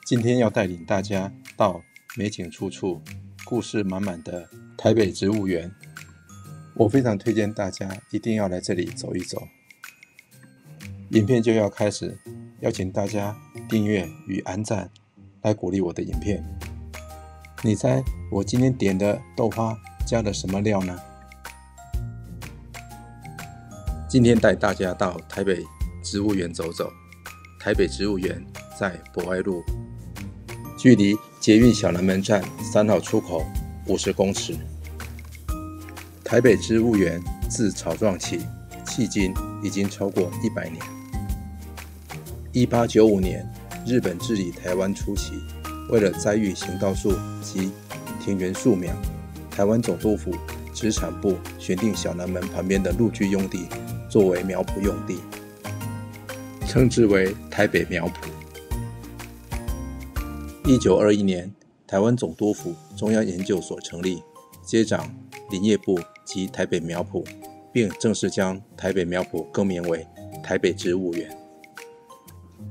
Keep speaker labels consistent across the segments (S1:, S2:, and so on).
S1: 今天要带领大家到美景处处、故事满满的台北植物园。我非常推荐大家一定要来这里走一走。影片就要开始，邀请大家订阅与按赞，来鼓励我的影片。你猜我今天点的豆花加了什么料呢？今天带大家到台北植物园走走。台北植物园在博爱路，距离捷运小南门站3号出口50公尺。台北植物园自草创起，迄今已经超过100年。1895年，日本治理台湾初期，为了栽育行道树及庭园树苗，台湾总督府殖产部选定小南门旁边的陆军用地作为苗圃用地，称之为台北苗圃。1921年，台湾总督府中央研究所成立，接掌林业部及台北苗圃，并正式将台北苗圃更名为台北植物园。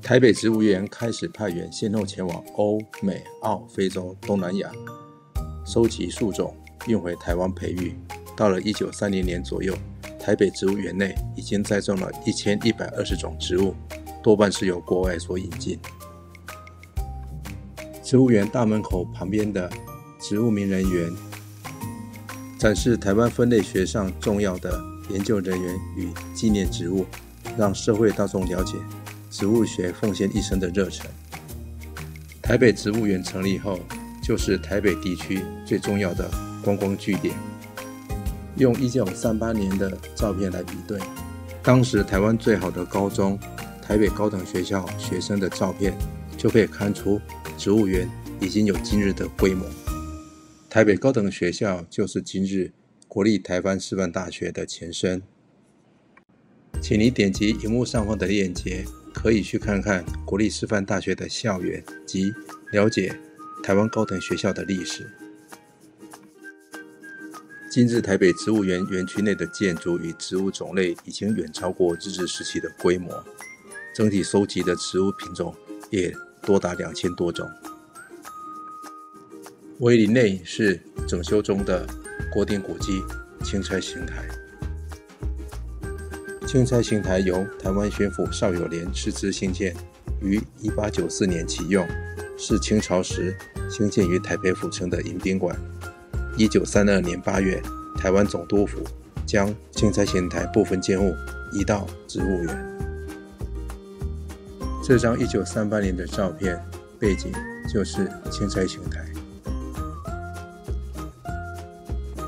S1: 台北植物园开始派员先后前往欧、美、澳、非洲、东南亚，收集树种运回台湾培育。到了1930年左右，台北植物园内已经栽种了1120种植物，多半是由国外所引进。植物园大门口旁边的植物名人园，展示台湾分类学上重要的研究人员与纪念植物，让社会大众了解植物学奉献一生的热忱。台北植物园成立后，就是台北地区最重要的观光据点。用1938年的照片来比对，当时台湾最好的高中台北高等学校学生的照片，就可以看出植物园已经有今日的规模。台北高等学校就是今日国立台湾师范大学的前身。请你点击荧幕上方的链接，可以去看看国立师范大学的校园及了解台湾高等学校的历史。今日台北植物园园区内的建筑与植物种类已经远超过日治时期的规模，整体收集的植物品种也多达2000多种。围林内是整修中的国定古迹钦差行台。钦差行台由台湾巡抚邵友莲斥资兴建，于1894年启用，是清朝时兴建于台北府城的迎宾馆。1932年8月，台湾总督府将钦差行台部分建物移到植物园。这张1938年的照片背景就是钦差行台。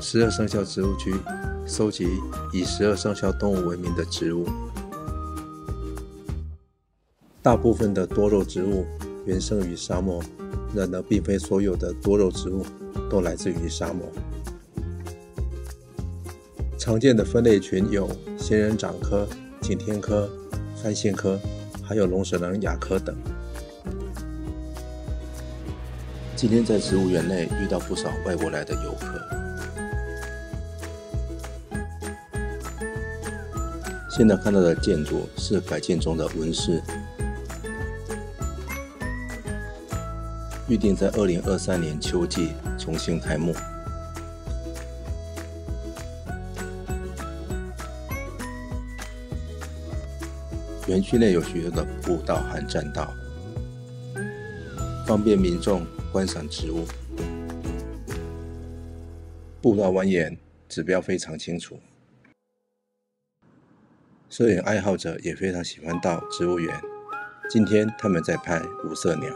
S1: 12生肖植物区收集以12生肖动物为名的植物，大部分的多肉植物原生于沙漠，然而并非所有的多肉植物都来自于沙漠。常见的分类群有仙人掌科、景天科、番杏科，还有龙舌兰亚科等。今天在植物园内遇到不少外国来的游客。现在看到的建筑是改建中的温室，预定在2023年秋季重新开幕。园区内有许多的步道和栈道，方便民众观赏植物。步道蜿蜒，指标非常清楚。摄影爱好者也非常喜欢到植物园。今天他们在拍五色鸟。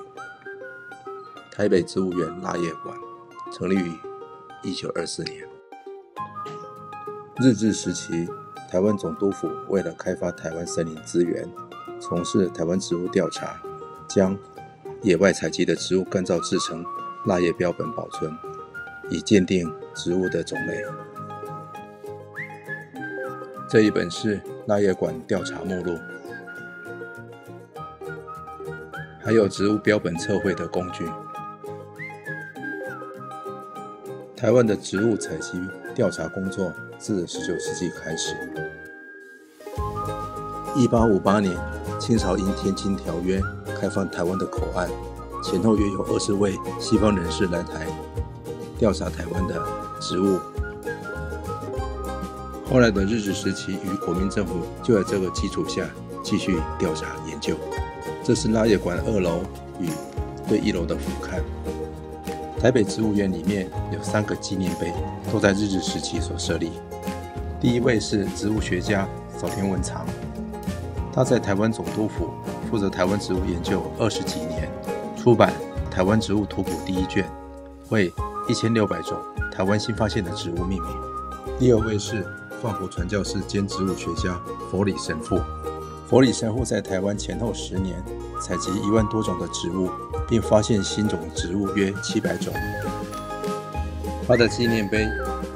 S1: 台北植物园蜡叶馆成立于1924年。日治时期，台湾总督府为了开发台湾森林资源，从事台湾植物调查，将野外采集的植物干燥制成蜡叶标本保存，以鉴定植物的种类。这一本是蜡叶馆调查目录，还有植物标本测绘的工具。台湾的植物采集调查工作自19世纪开始。1858年，清朝因《天津条约》开放台湾的口岸，前后约有20位西方人士来台调查台湾的植物。后来的日治时期与国民政府就在这个基础下继续调查研究。这是蜡业馆2楼与对1楼的俯瞰。台北植物园里面有3个纪念碑，都在日治时期所设立。第一位是植物学家早田文藏，他在台湾总督府负责台湾植物研究20几年，出版《台湾植物图谱》第1卷，为1600种台湾新发现的植物命名。第二位是法国传教士兼植物学家佛里神父。佛里神父在台湾前后10年，采集1万多种的植物，并发现新种植物约700种。他的纪念碑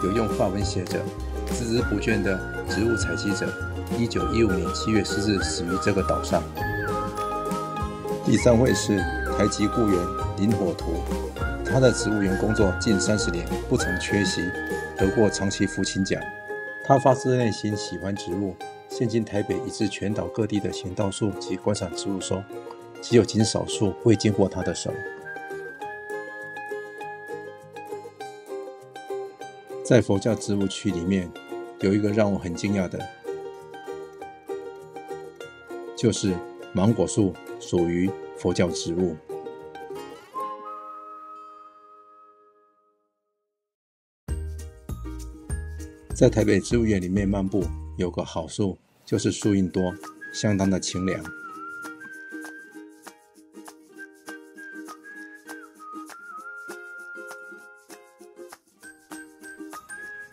S1: 有用法文写着“孜孜不倦的植物采集者，1915年7月4日死于这个岛上”。第三位是台籍雇员林火图，他的植物园工作近30年，不曾缺席，得过长期福琴奖。他发自内心喜欢植物，现今台北以至全岛各地的行道树及观赏植物中，只有仅少数未经过他的手。在佛教植物区里面，有一个让我很惊讶的，就是芒果树属于佛教植物。在台北植物园里面漫步，有个好处就是树荫多，相当的清凉。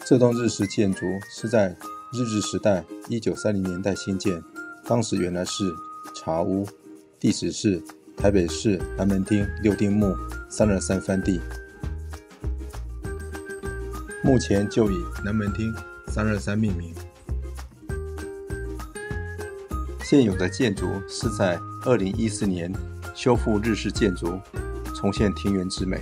S1: 这栋日式建筑是在日治时代1930年代兴建，当时原来是茶屋，地址是台北市南门町6丁目323番地。目前就以南门町323命名。现有的建筑是在2014年修复日式建筑，重现庭园之美。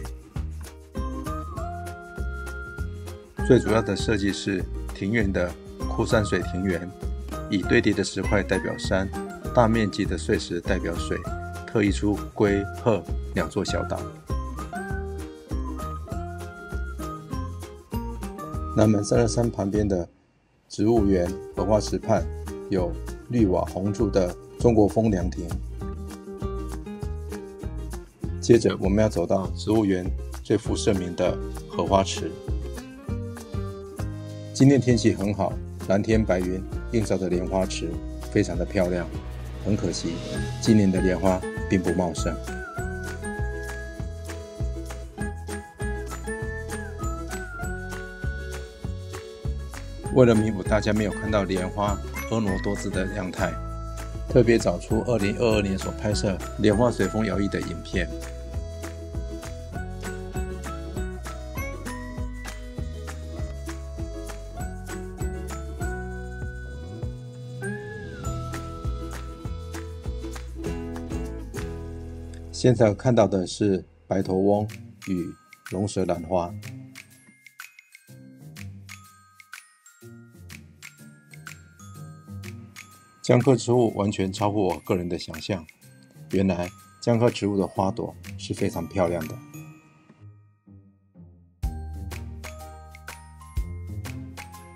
S1: 最主要的设计是庭园的枯山水庭园，以堆叠的石块代表山，大面积的碎石代表水，特意出龟、鹤2座小岛。南门323旁边的植物园荷花池畔有绿瓦红柱的中国风凉亭。接着我们要走到植物园最负盛名的荷花池。今天天气很好，蓝天白云映照的莲花池非常的漂亮，很可惜今年的莲花并不茂盛。为了弥补大家没有看到莲花婀娜多姿的样态，特别找出2022年所拍摄莲花随风摇曳的影片。现在看到的是白头翁与龙舌兰花。姜科植物完全超乎我个人的想象，原来姜科植物的花朵是非常漂亮的。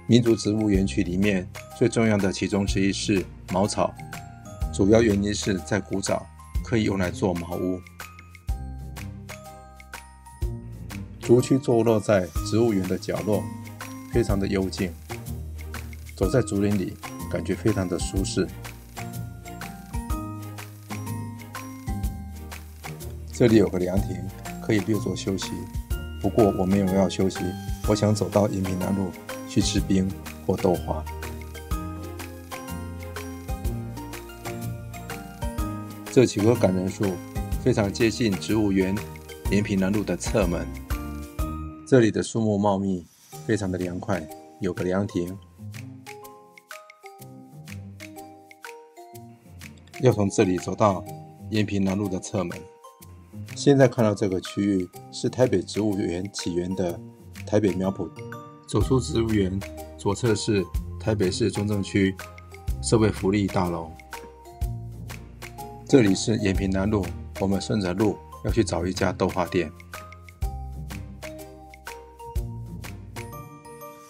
S1: 民族植物园区里面最重要的其中之一是茅草，主要原因是在古早可以用来做茅屋。竹区坐落在植物园的角落，非常的幽静，走在竹林里感觉非常的舒适。这里有个凉亭，可以略作休息。不过我没有要休息，我想走到延平南路去吃冰或豆花。这几棵感人树非常接近植物园延平南路的侧门，这里的树木茂密，非常的凉快，有个凉亭。要从这里走到延平南路的侧门。现在看到这个区域是台北植物园起源的台北苗圃。走出植物园，左侧是台北市中正区社会福利大楼。这里是延平南路，我们顺着路要去找一家豆花店。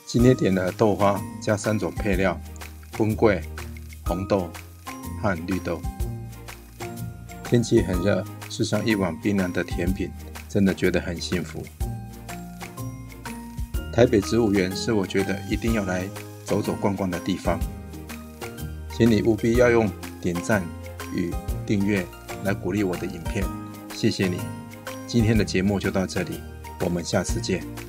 S1: 今天点了豆花加3种配料：荤桂、红豆和绿豆。天气很热，吃上一碗冰凉的甜品，真的觉得很幸福。台北植物园是我觉得一定要来走走逛逛的地方，请你务必要用点赞与订阅来鼓励我的影片，谢谢你。今天的节目就到这里，我们下次见。